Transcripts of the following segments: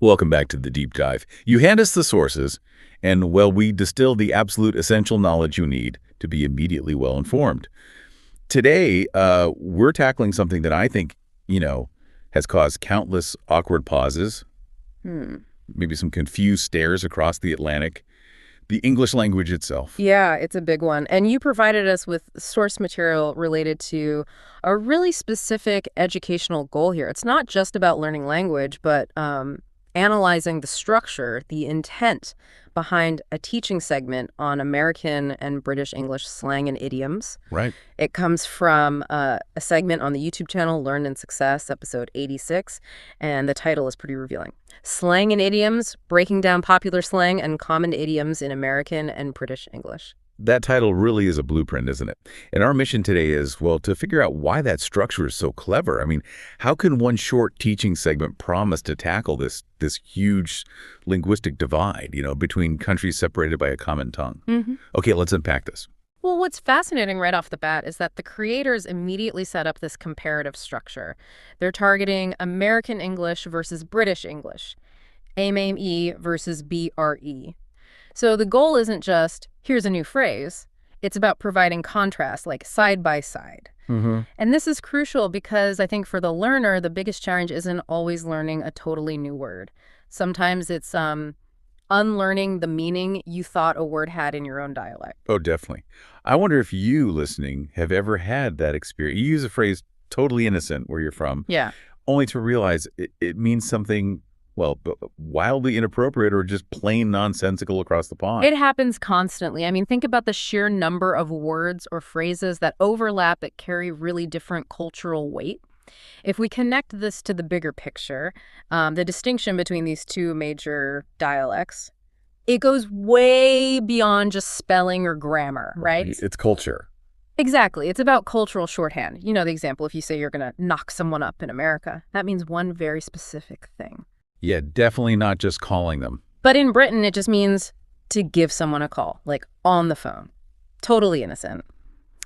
Welcome back to the deep dive. You hand us the sources, and, well, we distill the absolute essential knowledge you need to be immediately well-informed. Today, we're tackling something that I think, has caused countless awkward pauses, maybe some confused stares across the Atlantic, the English language itself. Yeah, it's a big one. And you provided us with source material related to a really specific educational goal here. It's not just about learning language, but analyzing the structure, the intent behind a teaching segment on American and British English slang and idioms. Right. It comes from a segment on the YouTube channel, Learn and Success, episode 86, and the title is pretty revealing. Slang and Idioms, Breaking Down Popular Slang and Common Idioms in American and British English. That title really is a blueprint, isn't it? And our mission today is, well, to figure out why that structure is so clever. I mean, how can one short teaching segment promise to tackle this huge linguistic divide, between countries separated by a common tongue? Okay, let's unpack this. Well, what's fascinating right off the bat is that the creators immediately set up this comparative structure. They're targeting American English versus British English, AME versus BRE. So the goal isn't just, here's a new phrase. It's about providing contrast, like side by side. And this is crucial because I think for the learner, the biggest challenge isn't always learning a totally new word. Sometimes it's unlearning the meaning you thought a word had in your own dialect. Oh, definitely. I wonder if you, listening, have ever had that experience. You use a phrase totally innocent where you're from, Yeah. only to realize it means something, well, wildly inappropriate or just plain nonsensical across the pond. It happens constantly. I mean, think about the sheer number of words or phrases that overlap that carry really different cultural weight. If we connect this to the bigger picture, the distinction between these two major dialects, it goes way beyond just spelling or grammar, right? It's culture. Exactly. It's about cultural shorthand. You know the example, if you say you're going to knock someone up in America, that means one very specific thing. Yeah, definitely not just calling them. But in Britain, it just means to give someone a call, like on the phone. Totally innocent.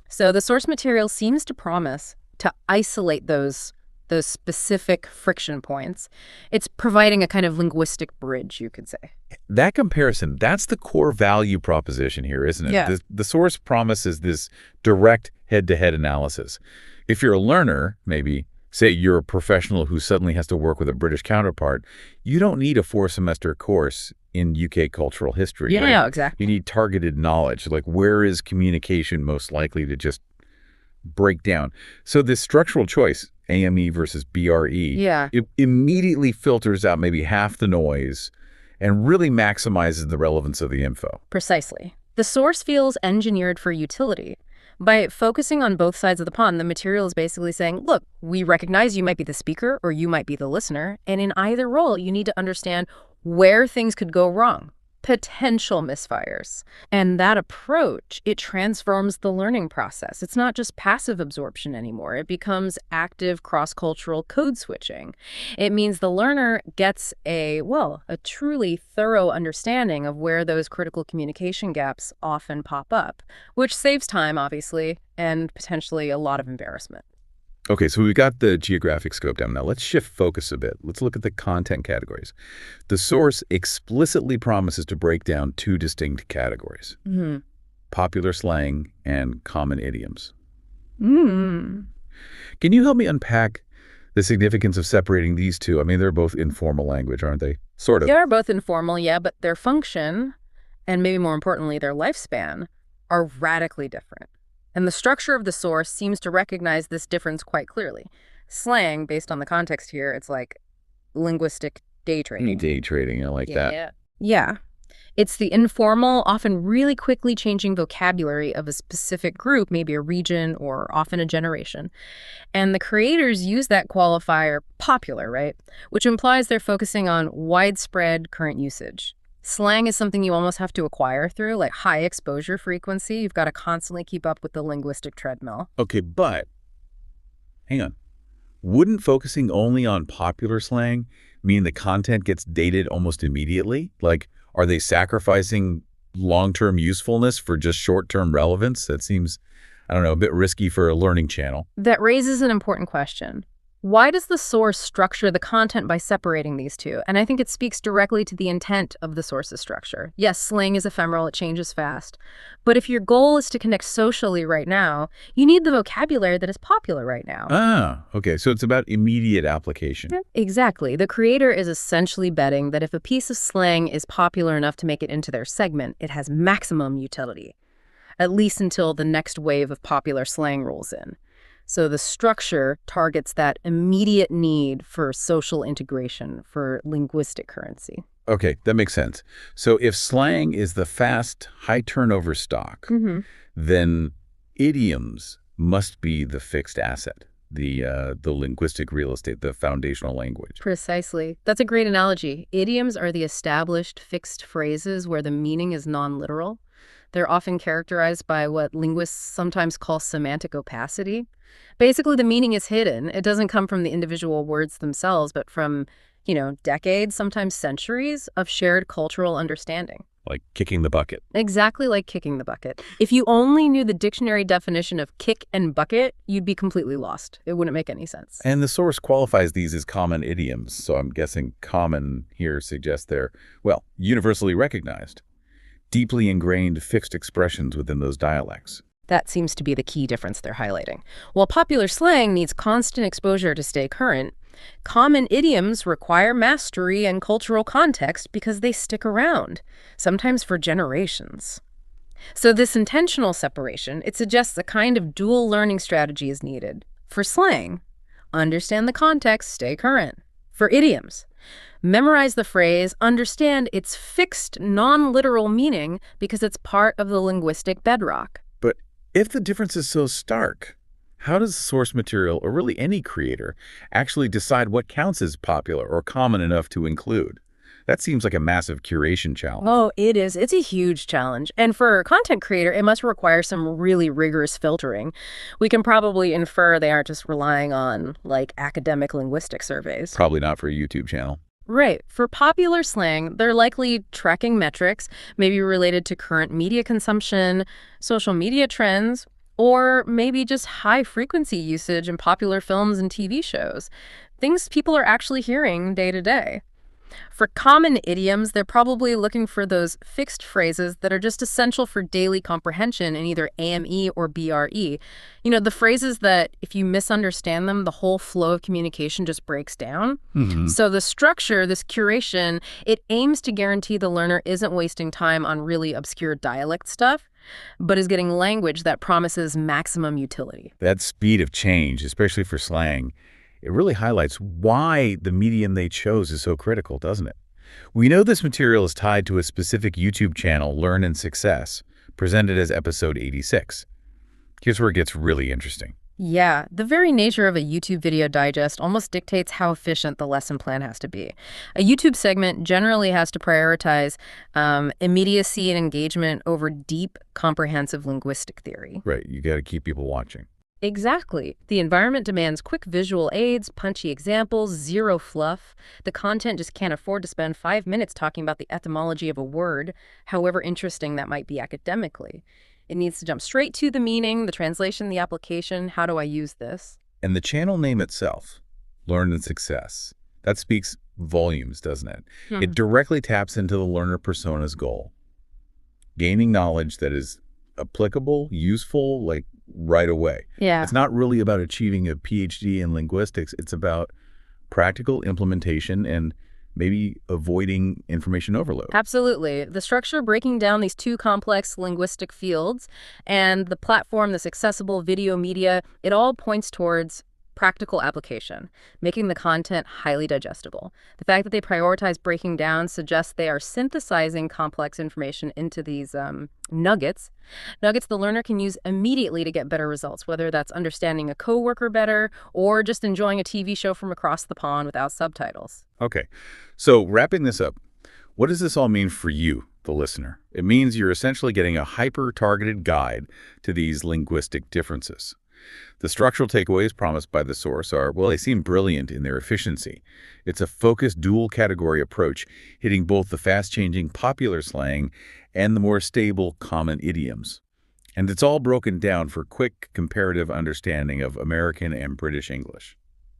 So the source material seems to promise to isolate those specific friction points. It's providing a kind of linguistic bridge, you could say. That comparison, that's the core value proposition here, isn't it? Yeah. The source promises this direct head-to-head analysis. If you're a learner, maybe, say you're a professional who suddenly has to work with a British counterpart, you don't need a 4-semester course in UK cultural history. Yeah, right? yeah, exactly. You need targeted knowledge, like where is communication most likely to just break down. So this structural choice, AME versus BRE, it immediately filters out maybe half the noise and really maximizes the relevance of the info. Precisely. The source feels engineered for utility. By focusing on both sides of the pond, the material is basically saying, look, we recognize you might be the speaker or you might be the listener, and in either role, you need to understand where things could go wrong, potential misfires. And that approach, it transforms the learning process. It's not just passive absorption anymore. It becomes active cross-cultural code switching. It means the learner gets a truly thorough understanding of where those critical communication gaps often pop up, which saves time, obviously, and potentially a lot of embarrassment. Okay, so we've got the geographic scope down. Now let's shift focus a bit. Let's look at the content categories. The source explicitly promises to break down two distinct categories. Popular slang and common idioms. Can you help me unpack the significance of separating these two? I mean, they're both informal language, aren't they? Sort of. They are both informal, yeah, but their function, and maybe more importantly, their lifespan, are radically different. And the structure of the source seems to recognize this difference quite clearly. Slang, based on the context here, it's like linguistic day trading. Day trading, I like that. Yeah. It's the informal, often really quickly changing vocabulary of a specific group, maybe a region or often a generation. And the creators use that qualifier popular, right? Which implies they're focusing on widespread current usage. Slang is something you almost have to acquire through, like high exposure frequency. You've got to constantly keep up with the linguistic treadmill. Okay, but hang on. Wouldn't focusing only on popular slang mean the content gets dated almost immediately? Like, are they sacrificing long-term usefulness for just short-term relevance? That seems, I don't know, a bit risky for a learning channel. That raises an important question. Why does the source structure the content by separating these two? And I think it speaks directly to the intent of the source's structure. Yes, slang is ephemeral, it changes fast. But if your goal is to connect socially right now, you need the vocabulary that is popular right now. Ah, okay. So it's about immediate application. Yeah, exactly. The creator is essentially betting that if a piece of slang is popular enough to make it into their segment, it has maximum utility, at least until the next wave of popular slang rolls in. So the structure targets that immediate need for social integration, for linguistic currency. Okay, that makes sense. So if slang is the fast, high-turnover stock, then idioms must be the fixed asset, the linguistic real estate, the foundational language. Precisely. That's a great analogy. Idioms are the established fixed phrases where the meaning is non-literal. They're often characterized by what linguists sometimes call semantic opacity. Basically, the meaning is hidden. It doesn't come from the individual words themselves, but from, decades, sometimes centuries of shared cultural understanding. Like kicking the bucket. Exactly like kicking the bucket. If you only knew the dictionary definition of kick and bucket, you'd be completely lost. It wouldn't make any sense. And the source qualifies these as common idioms, so I'm guessing common here suggests they're, well, universally recognized, deeply ingrained fixed expressions within those dialects. That seems to be the key difference they're highlighting. While popular slang needs constant exposure to stay current, common idioms require mastery and cultural context because they stick around, sometimes for generations. So this intentional separation, it suggests a kind of dual learning strategy is needed. For slang, understand the context, stay current. For idioms, memorize the phrase, understand its fixed, non-literal meaning because it's part of the linguistic bedrock. But if the difference is so stark, how does the source material, or really any creator, actually decide what counts as popular or common enough to include? That seems like a massive curation challenge. Oh, it is. It's a huge challenge. And for a content creator, it must require some really rigorous filtering. We can probably infer they aren't just relying on, academic linguistic surveys. Probably not for a YouTube channel. Right. For popular slang, they're likely tracking metrics, maybe related to current media consumption, social media trends, or maybe just high-frequency usage in popular films and TV shows, things people are actually hearing day to day. For common idioms, they're probably looking for those fixed phrases that are just essential for daily comprehension in either AME or BRE. The phrases that if you misunderstand them, the whole flow of communication just breaks down. So the structure, this curation, it aims to guarantee the learner isn't wasting time on really obscure dialect stuff, but is getting language that promises maximum utility. That speed of change, especially for slang, it really highlights why the medium they chose is so critical, doesn't it? We know this material is tied to a specific YouTube channel, Learn and Success, presented as episode 86. Here's where it gets really interesting. Yeah, the very nature of a YouTube video digest almost dictates how efficient the lesson plan has to be. A YouTube segment generally has to prioritize immediacy and engagement over deep, comprehensive linguistic theory. Right, you got to keep people watching. Exactly. The environment demands quick visual aids, punchy examples, zero fluff. The content just can't afford to spend 5 minutes talking about the etymology of a word, however interesting that might be academically. It needs to jump straight to the meaning, the translation, the application. How do I use this? And the channel name itself, Learn and Success, that speaks volumes, doesn't it? It directly taps into the learner persona's goal. Gaining knowledge that is applicable, useful, right away. Yeah. It's not really about achieving a PhD in linguistics. It's about practical implementation and maybe avoiding information overload. Absolutely. The structure breaking down these two complex linguistic fields and the platform, this accessible video media, it all points towards practical application, making the content highly digestible. The fact that they prioritize breaking down suggests they are synthesizing complex information into these nuggets the learner can use immediately to get better results, whether that's understanding a coworker better or just enjoying a TV show from across the pond without subtitles. Okay, so wrapping this up, what does this all mean for you, the listener? It means you're essentially getting a hyper-targeted guide to these linguistic differences. The structural takeaways promised by the source are, well, they seem brilliant in their efficiency. It's a focused dual-category approach, hitting both the fast-changing popular slang and the more stable common idioms. And it's all broken down for quick comparative understanding of American and British English.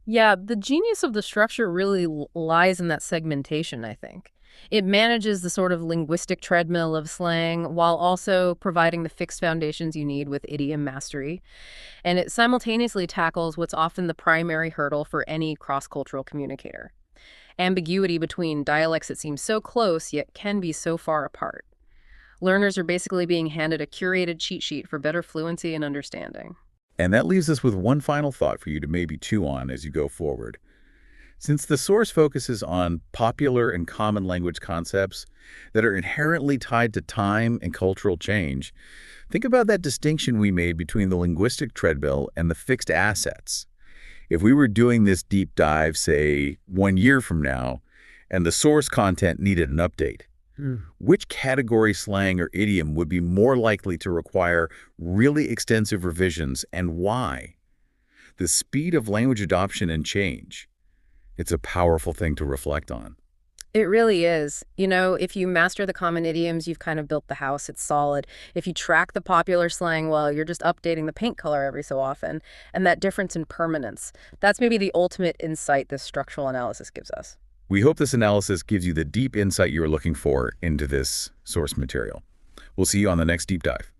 Yeah, the genius of the structure really lies in that segmentation, I think. It manages the sort of linguistic treadmill of slang while also providing the fixed foundations you need with idiom mastery. And it simultaneously tackles what's often the primary hurdle for any cross-cultural communicator: ambiguity between dialects that seem so close yet can be so far apart. Learners are basically being handed a curated cheat sheet for better fluency and understanding. And that leaves us with one final thought for you to maybe chew on as you go forward. Since the source focuses on popular and common language concepts that are inherently tied to time and cultural change, think about that distinction we made between the linguistic treadmill and the fixed assets. If we were doing this deep dive, say, 1 year from now, and the source content needed an update, which category, slang, or idiom would be more likely to require really extensive revisions, and why? The speed of language adoption and change. It's a powerful thing to reflect on. It really is. If you master the common idioms, you've kind of built the house. It's solid. If you track the popular slang, well, you're just updating the paint color every so often. And that difference in permanence, that's maybe the ultimate insight this structural analysis gives us. We hope this analysis gives you the deep insight you're looking for into this source material. We'll see you on the next deep dive.